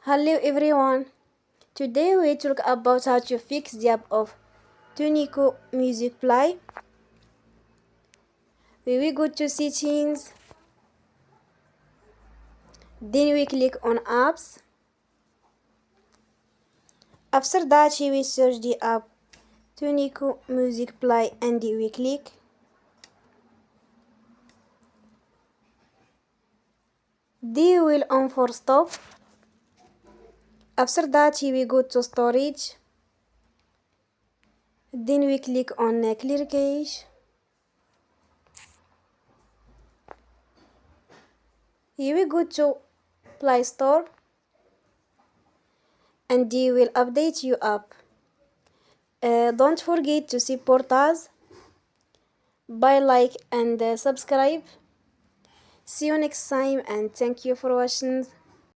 Hello everyone. Today we talk about how to fix the app of Tunecho Music Play. We will go to settings. Then we click on apps. After that we will search the app Tunecho Music Play and we click. Then we will on for stop. After that we go to storage. Then we click on clear cache. Here we go to Play Store and they will update your app. Don't forget to support us by like and subscribe. See you next time and thank you for watching.